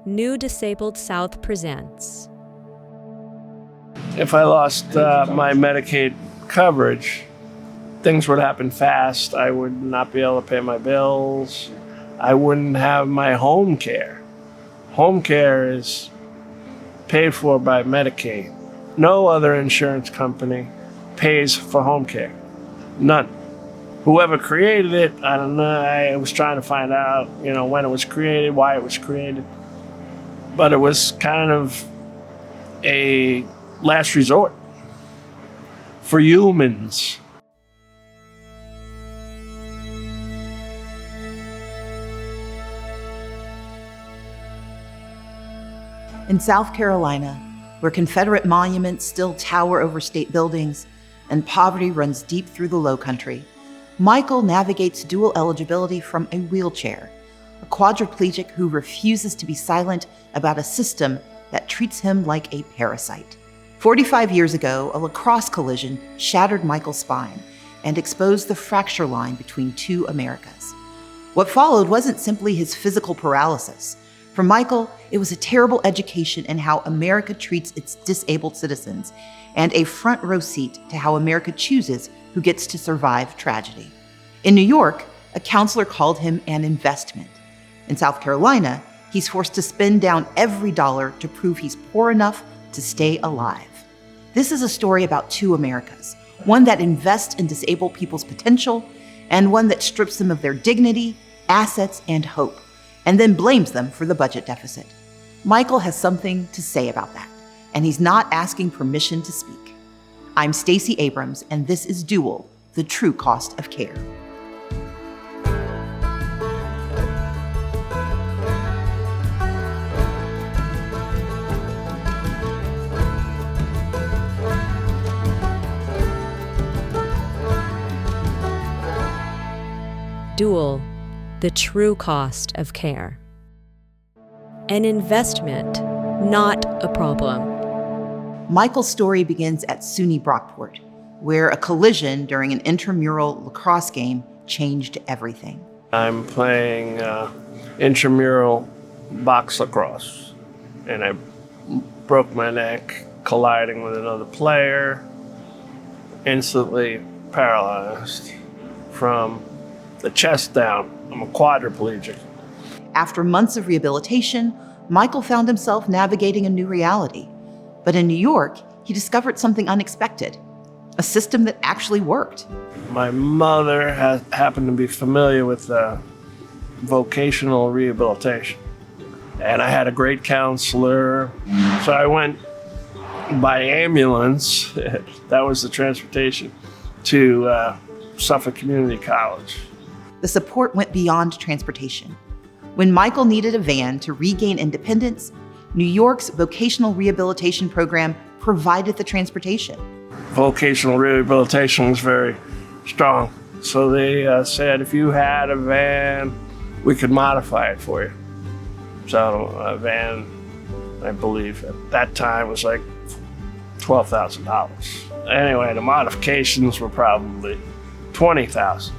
New Disabled South presents. If I lost my Medicaid coverage, things would happen fast. I would not be able to pay my bills. I wouldn't have my home care. Home care is paid for by Medicaid. No other insurance company pays for home care. None. Whoever created it, I don't know. I was trying to find out, when it was created, why it was created. But it was kind of a last resort for humans. In South Carolina, where Confederate monuments still tower over state buildings and poverty runs deep through the Low Country, Michael navigates dual eligibility from a wheelchair, a quadriplegic who refuses to be silent about a system that treats him like a parasite. 45 years ago, a lacrosse collision shattered Michael's spine and exposed the fracture line between two Americas. What followed wasn't simply his physical paralysis. For Michael, it was a terrible education in how America treats its disabled citizens and a front row seat to how America chooses who gets to survive tragedy. In New York, a counselor called him an investment. In South Carolina, he's forced to spend down every dollar to prove he's poor enough to stay alive. This is a story about two Americas, one that invests in disabled people's potential and one that strips them of their dignity, assets, and hope, and then blames them for the budget deficit. Michael has something to say about that, and he's not asking permission to speak. I'm Stacey Abrams, and this is Dual, the True Cost of Care. Dual, the True Cost of Care. An investment, not a problem. Michael's story begins at SUNY Brockport, where a collision during an intramural lacrosse game changed everything. I'm playing intramural box lacrosse, and I broke my neck colliding with another player, instantly paralyzed from the chest down. I'm a quadrapalegic. After months of rehabilitation, Michael found himself navigating a new reality. But in New York, he discovered something unexpected, a system that actually worked. My mother happened to be familiar with vocational rehabilitation. And I had a great counselor. So I went by ambulance, that was the transportation, to Suffolk Community College. The support went beyond transportation. When Michael needed a van to regain independence, New York's vocational rehabilitation program provided the transportation. Vocational rehabilitation was very strong. So they said if you had a van, we could modify it for you. So a van, I believe at that time was like $12,000. Anyway, the modifications were probably $20,000.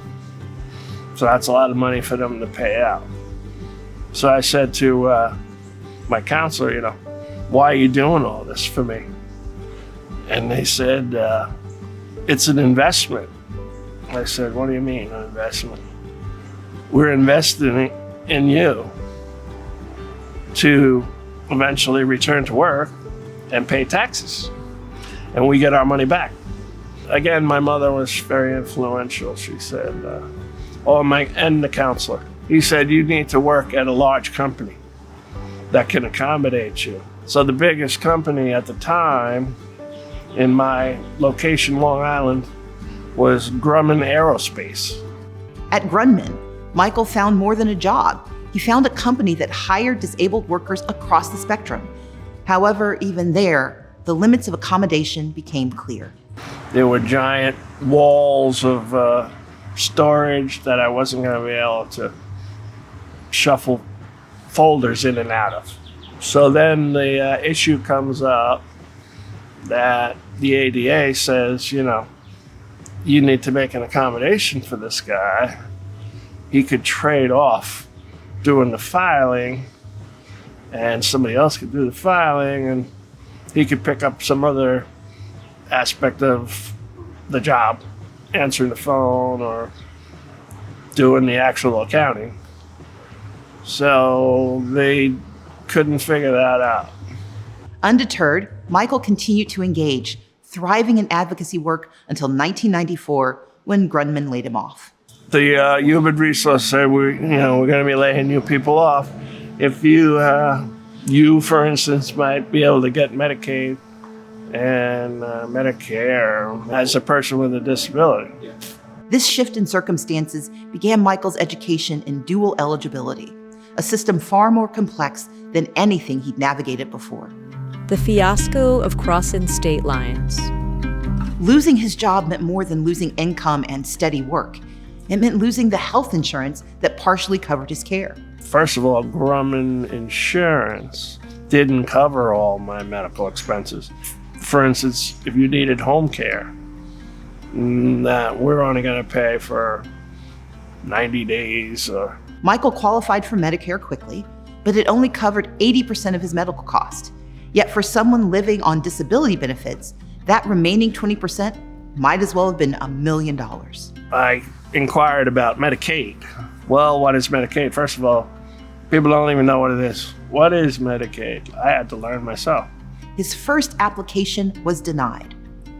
So that's a lot of money for them to pay out. So I said to my counselor, why are you doing all this for me? And they said, it's an investment. I said, what do you mean, an investment? We're investing in you to eventually return to work and pay taxes. And we get our money back. Again, my mother was very influential. She said, and the counselor. He said, you need to work at a large company that can accommodate you. So the biggest company at the time in my location, Long Island, was Grumman Aerospace. At Grumman, Michael found more than a job. He found a company that hired disabled workers across the spectrum. However, even there, the limits of accommodation became clear. There were giant walls of storage that I wasn't going to be able to shuffle folders in and out of. So then the issue comes up that the ADA says, you need to make an accommodation for this guy. He could trade off doing the filing and somebody else could do the filing, and he could pick up some other aspect of the job, answering the phone or doing the actual accounting. So they couldn't figure that out. Undeterred, Michael continued to engage, thriving in advocacy work until 1994 when Grundman laid him off. The human resource said, we're going to be laying you people off. If you, for instance, might be able to get Medicaid and Medicare as a person with a disability. This shift in circumstances began Michael's education in dual eligibility, a system far more complex than anything he'd navigated before. The fiasco of crossing state lines. Losing his job meant more than losing income and steady work. It meant losing the health insurance that partially covered his care. First of all, Grumman Insurance didn't cover all my medical expenses. For instance, if you needed home care, we're only going to pay for 90 days. Michael qualified for Medicare quickly, but it only covered 80% of his medical cost. Yet for someone living on disability benefits, that remaining 20% might as well have been $1 million. I inquired about Medicaid. Well, what is Medicaid? First of all, people don't even know what it is. What is Medicaid? I had to learn myself. His first application was denied.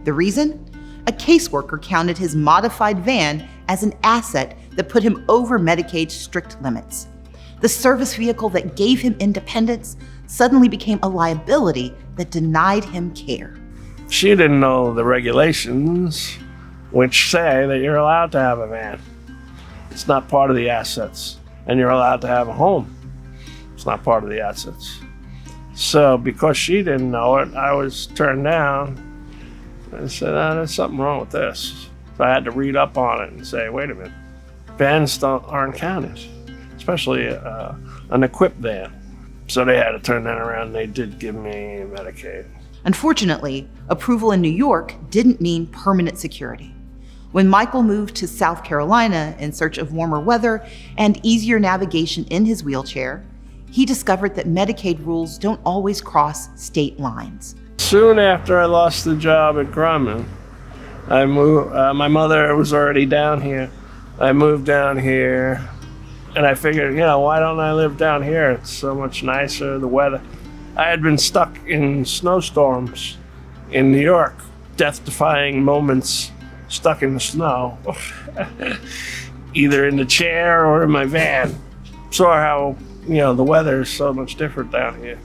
The reason? A caseworker counted his modified van as an asset that put him over Medicaid's strict limits. The service vehicle that gave him independence suddenly became a liability that denied him care. She didn't know the regulations, which say that you're allowed to have a van. It's not part of the assets. And you're allowed to have a home. It's not part of the assets. So because she didn't know it, I was turned down. I said, there's something wrong with this. So I had to read up on it and say, wait a minute, vans aren't counted, especially an equipped van. So they had to turn that around. They did give me Medicaid. Unfortunately, approval in New York didn't mean permanent security. When Michael moved to South Carolina in search of warmer weather and easier navigation in his wheelchair, he discovered that Medicaid rules don't always cross state lines. Soon after I lost the job at Grumman, I moved. My mother was already down here. I moved down here, and I figured, why don't I live down here? It's so much nicer, the weather. I had been stuck in snowstorms in New York, death-defying moments stuck in the snow, either in the chair or in my van. Saw how, the weather is so much different down here.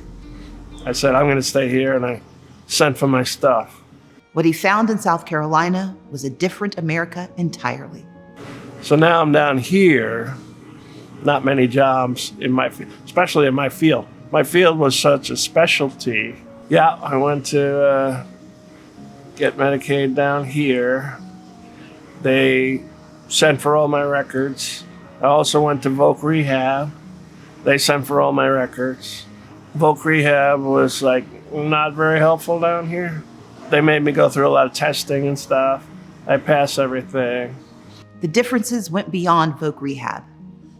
I said, I'm going to stay here, and I sent for my stuff. What he found in South Carolina was a different America entirely. So now I'm down here, not many jobs especially in my field. My field was such a specialty. Yeah, I went to get Medicaid down here. They sent for all my records. I also went to Voc Rehab. They sent for all my records. Voc Rehab was not very helpful down here. They made me go through a lot of testing and stuff. I passed everything. The differences went beyond Voc Rehab.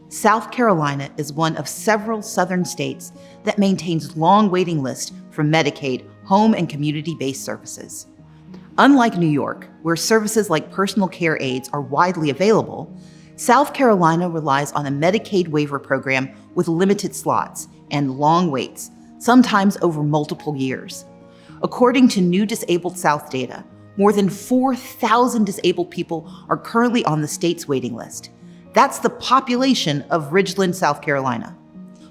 South Carolina is one of several southern states that maintains long waiting lists for Medicaid home and community-based services. Unlike New York, where services like personal care aides are widely available, South Carolina relies on a Medicaid waiver program with limited slots and long waits, sometimes over multiple years. According to new Disabled South data, more than 4,000 disabled people are currently on the state's waiting list. That's the population of Ridgeland, South Carolina.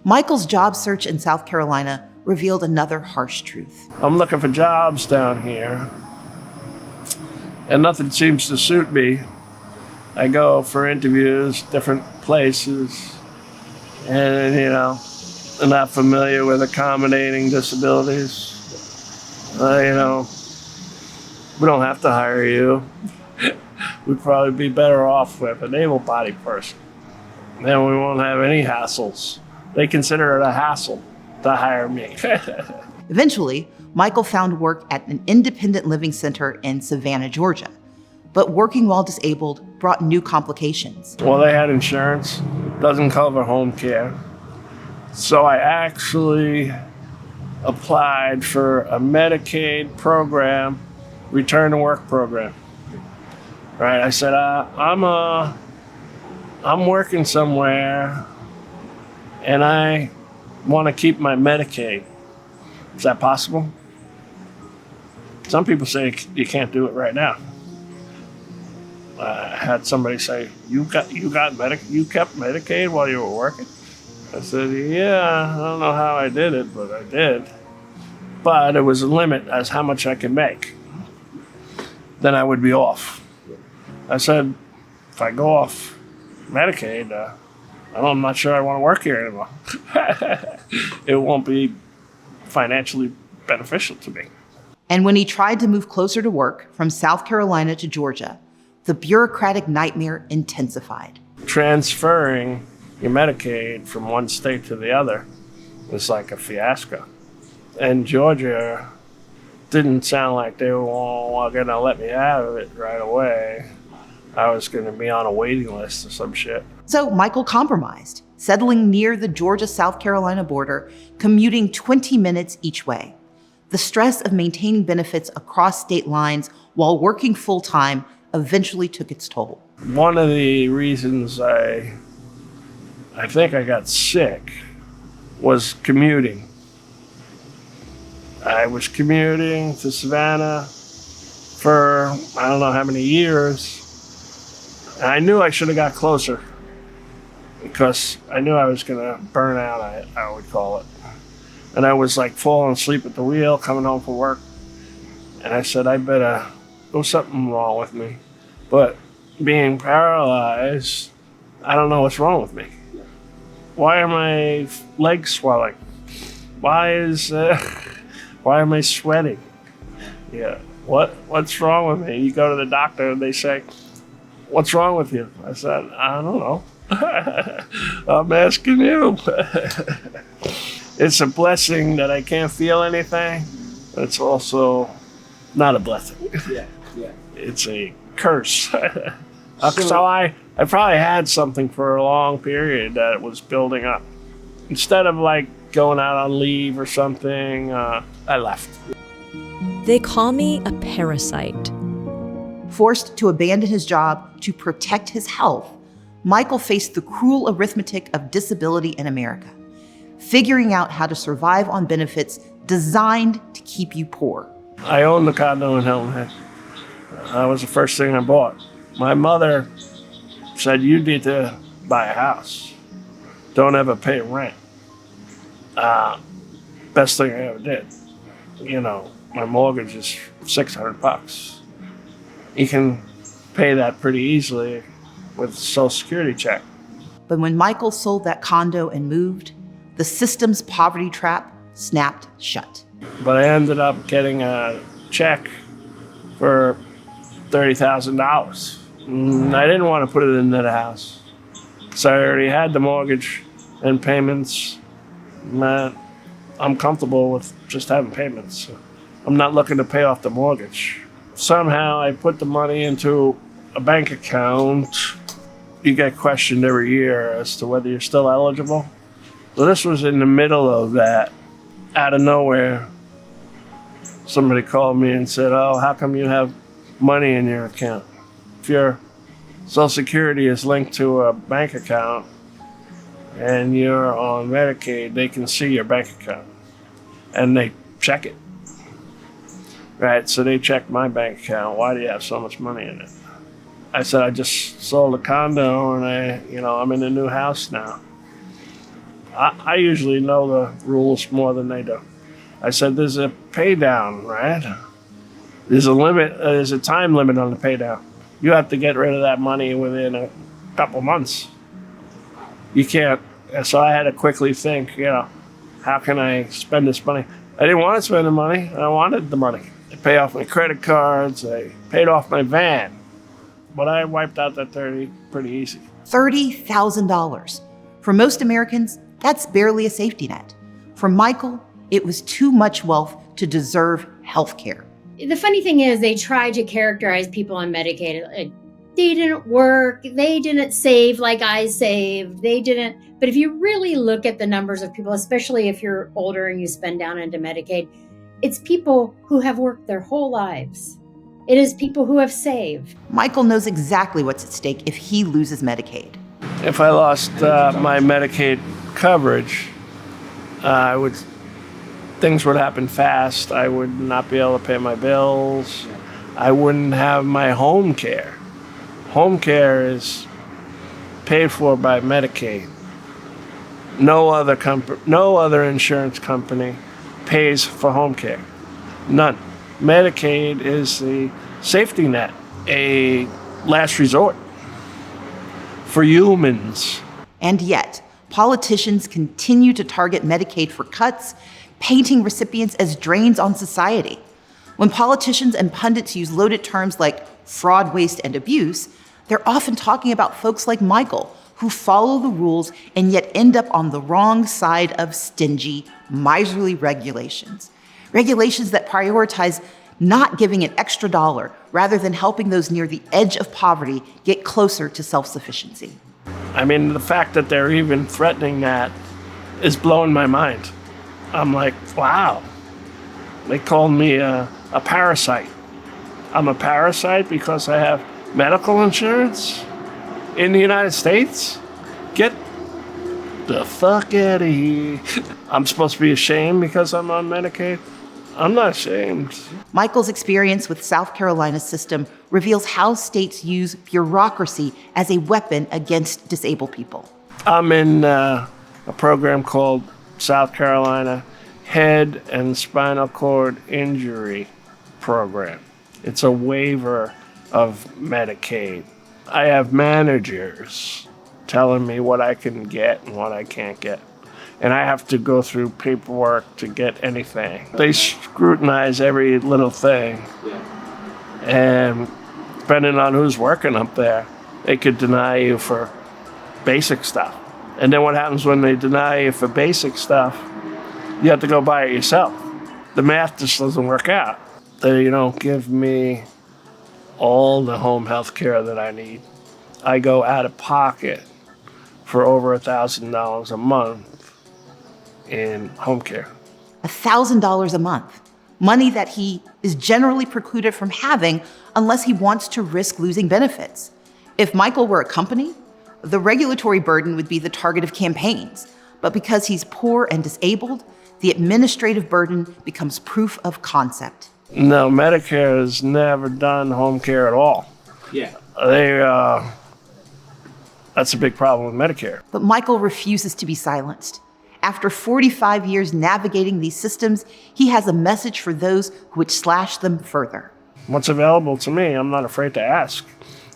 Michael's job search in South Carolina revealed another harsh truth. I'm looking for jobs down here, and nothing seems to suit me. I go for interviews, different places, and, I'm not familiar with accommodating disabilities. We don't have to hire you. We'd probably be better off with an able-bodied person. Then we won't have any hassles. They consider it a hassle to hire me. Eventually, Michael found work at an independent living center in Savannah, Georgia. But working while disabled brought new complications. Well, they had insurance. Doesn't cover home care. So I actually applied for a Medicaid program, return to work program. Right? I said, I'm working somewhere and I want to keep my Medicaid. Is that possible? Some people say you can't do it right now. I had somebody say, you kept Medicaid while you were working? I said, yeah, I don't know how I did it, but I did. But it was a limit as how much I could make. Then I would be off. I said, if I go off Medicaid, I'm not sure I want to work here anymore. It won't be financially beneficial to me. And when he tried to move closer to work from South Carolina to Georgia, the bureaucratic nightmare intensified. Transferring your Medicaid from one state to the other was like a fiasco. And Georgia didn't sound like they were going to let me have it right away. I was going to be on a waiting list or some shit. So Michael compromised, settling near the Georgia-South Carolina border, commuting 20 minutes each way. The stress of maintaining benefits across state lines while working full-time eventually took its toll. One of the reasons I think I got sick was commuting. I was commuting to Savannah for I don't know how many years. And I knew I should have got closer because I knew I was going to burn out, I would call it. And I was like falling asleep at the wheel, coming home from work. And I said, there was something wrong with me. But being paralyzed, I don't know what's wrong with me. Why are my legs swelling? Why am I sweating? Yeah, what's wrong with me? You go to the doctor and they say, what's wrong with you? I said, I don't know. I'm asking you. It's a blessing that I can't feel anything. It's also not a blessing. Yeah. It's a curse. So I probably had something for a long period that was building up. Instead of like going out on leave or something, I left. They call me a parasite. Forced to abandon his job to protect his health, Michael faced the cruel arithmetic of disability in America, figuring out how to survive on benefits designed to keep you poor. I owned the condo in Hilton Head. That was the first thing I bought. My mother said, you need to buy a house. Don't ever pay rent. Best thing I ever did. You know, my mortgage is $600. You can pay that pretty easily with a Social Security check. But when Michael sold that condo and moved, the system's poverty trap snapped shut. But I ended up getting a check for $30,000. I didn't want to put it into the house. So I already had the mortgage and payments. I'm comfortable with just having payments. I'm not looking to pay off the mortgage. Somehow I put the money into a bank account. You get questioned every year as to whether you're still eligible. So this was in the middle of that. Out of nowhere, somebody called me and said, oh, how come you have money in your account? If your Social Security is linked to a bank account and you're on Medicaid, they can see your bank account and they check it. Right, so they checked my bank account. Why do you have so much money in it? I said, I just sold a condo and I'm in a new house now. I usually know the rules more than they do. I said, there's a pay down, right? There's a limit, there's a time limit on the pay down. You have to get rid of that money within a couple months. You can't, so I had to quickly think, how can I spend this money? I didn't want to spend the money, I wanted the money. I paid off my credit cards, I paid off my van. But I wiped out that 30 pretty easy. $30,000. For most Americans, that's barely a safety net. For Michael, it was too much wealth to deserve health care. The funny thing is they try to characterize people on Medicaid they didn't work, they didn't save like I saved, they didn't. But if you really look at the numbers of people, especially if you're older and you spend down into Medicaid, it's people who have worked their whole lives. It is people who have saved. Michael knows exactly what's at stake if he loses Medicaid. If I lost my Medicaid coverage, things would happen fast. I would not be able to pay my bills. I wouldn't have my home care. Home care is paid for by Medicaid. No other insurance company pays for home care. None. Medicaid is the safety net, a last resort for humans. And yet, politicians continue to target Medicaid for cuts, painting recipients as drains on society. When politicians and pundits use loaded terms like fraud, waste, and abuse, they're often talking about folks like Michael, who follow the rules and yet end up on the wrong side of stingy, miserly regulations. Regulations that prioritize not giving an extra dollar rather than helping those near the edge of poverty get closer to self-sufficiency. I mean, the fact that they're even threatening that is blowing my mind. I'm like, wow. They called me a parasite. I'm a parasite because I have medical insurance in the United States? Get the fuck out of here. I'm supposed to be ashamed because I'm on Medicaid? I'm not ashamed. Michael's experience with South Carolina's system reveals how states use bureaucracy as a weapon against disabled people. I'm in a program called South Carolina Head and Spinal Cord Injury Program. It's a waiver of Medicaid. I have managers telling me what I can get and what I can't get. And I have to go through paperwork to get anything. They scrutinize every little thing. And depending on who's working up there, they could deny you for basic stuff. And then what happens when they deny you for basic stuff? You have to go buy it yourself. The math just doesn't work out. They don't give me all the home health care that I need. I go out of pocket for over $1,000 a month in home care. $1,000 a month, money that he is generally precluded from having unless he wants to risk losing benefits. If Michael were a company, the regulatory burden would be the target of campaigns. But because he's poor and disabled, the administrative burden becomes proof of concept. No, Medicare has never done home care at all. Yeah. That's a big problem with Medicare. But Michael refuses to be silenced. After 45 years navigating these systems, he has a message for those who would slash them further. What's available to me, I'm not afraid to ask.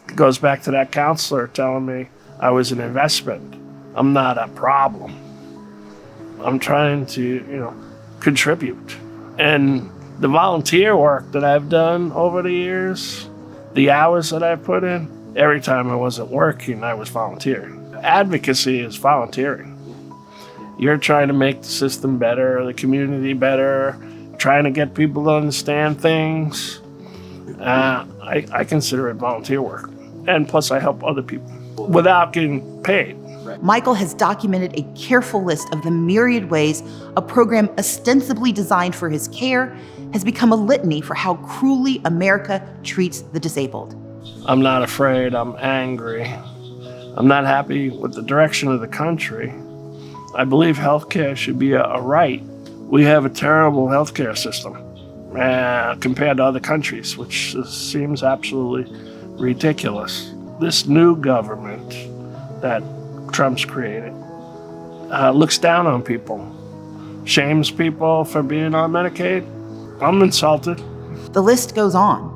It goes back to that counselor telling me I was an investment. I'm not a problem. I'm trying to, contribute. And the volunteer work that I've done over the years, the hours that I've put in, every time I wasn't working, I was volunteering. Advocacy is volunteering. You're trying to make the system better, the community better, trying to get people to understand things. I consider it volunteer work. And plus, I help other people without getting paid. Michael has documented a careful list of the myriad ways a program ostensibly designed for his care has become a litany for how cruelly America treats the disabled. I'm not afraid. I'm angry. I'm not happy with the direction of the country. I believe healthcare should be a right. We have a terrible healthcare system compared to other countries, which seems absolutely ridiculous. This new government that Trump's created looks down on people, shames people for being on Medicaid. I'm insulted. The list goes on.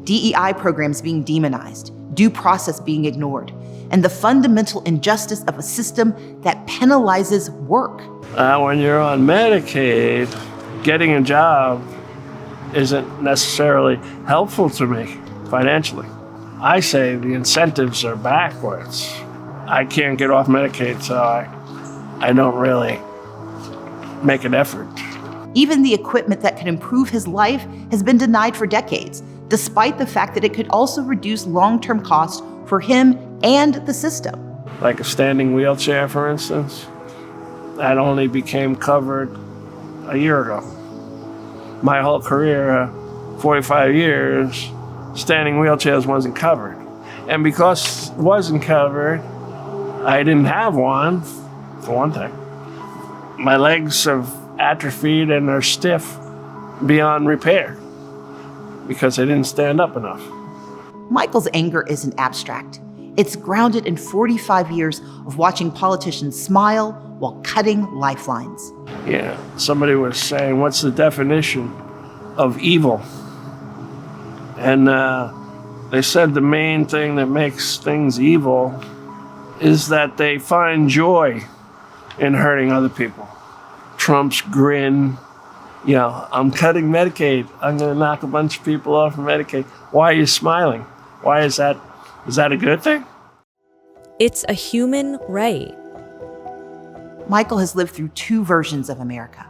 DEI programs being demonized, due process being ignored, and the fundamental injustice of a system that penalizes work. When you're on Medicaid, getting a job isn't necessarily helpful to me financially. I say the incentives are backwards. I can't get off Medicaid, so I don't really make an effort. Even the equipment that could improve his life has been denied for decades. despite the fact that it could also reduce long-term costs for him and the system. Like a standing wheelchair, for instance, that only became covered a year ago. My whole career, 45 years, standing wheelchairs wasn't covered. And because it wasn't covered, I didn't have one, for one thing. My legs have atrophied and are stiff beyond repair because I didn't stand up enough. Michael's anger isn't abstract. It's grounded in 45 years of watching politicians smile while cutting lifelines. Yeah, somebody was saying, what's the definition of evil? And they said the main thing that makes things evil is that they find joy in hurting other people. Trump's grin, I'm cutting Medicaid. I'm going to knock a bunch of people off of Medicaid. Why are you smiling? Why is that? Is that a good thing? It's a human right. Michael has lived through two versions of America.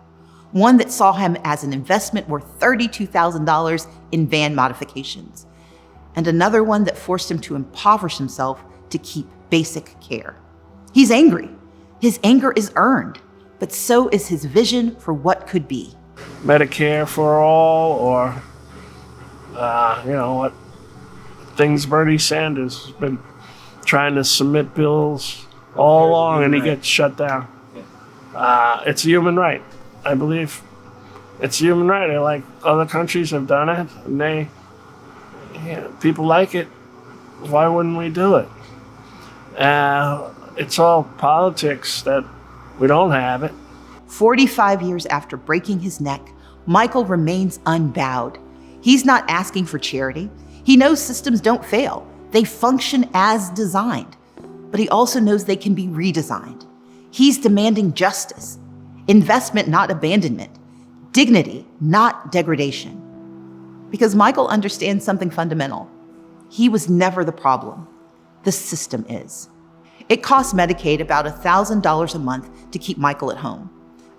One that saw him as an investment worth $32,000 in van modifications, and another one that forced him to impoverish himself to keep basic care. He's angry. His anger is earned, but so is his vision for what could be. Medicare for all, or, what things Bernie Sanders has been trying to submit bills all along, and he gets shut down. It's a human right, I believe. It's a human right. Like other countries have done it, and people like it. Why wouldn't we do it? It's all politics that we don't have it. 45 years after breaking his neck, Michael remains unbowed. He's not asking for charity. He knows systems don't fail. They function as designed. But he also knows they can be redesigned. He's demanding justice, investment, not abandonment, dignity, not degradation. Because Michael understands something fundamental. He was never the problem. The system is. It costs Medicaid about $1,000 a month to keep Michael at home.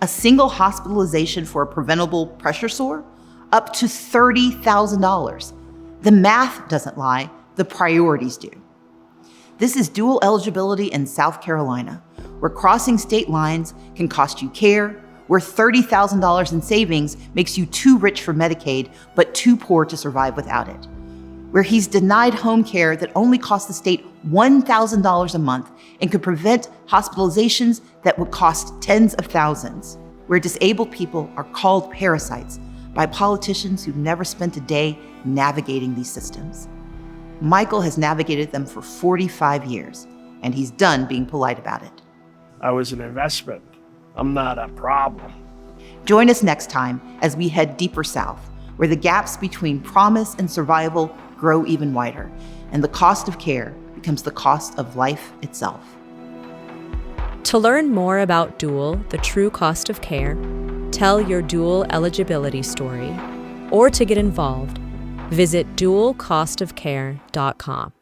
A single hospitalization for a preventable pressure sore, up to $30,000. The math doesn't lie, the priorities do. This is dual eligibility in South Carolina, where crossing state lines can cost you care, where $30,000 in savings makes you too rich for Medicaid, but too poor to survive without it. Where he's denied home care that only costs the state $1,000 a month and could prevent hospitalizations that would cost tens of thousands. Where disabled people are called parasites by politicians who've never spent a day navigating these systems. Michael has navigated them for 45 years, and he's done being polite about it. I was an investment. I'm not a problem. Join us next time as we head deeper south, where the gaps between promise and survival grow even wider, and the cost of care becomes the cost of life itself. To learn more about Dual, the true cost of care, tell your dual eligibility story, or to get involved, visit dualcostofcare.com.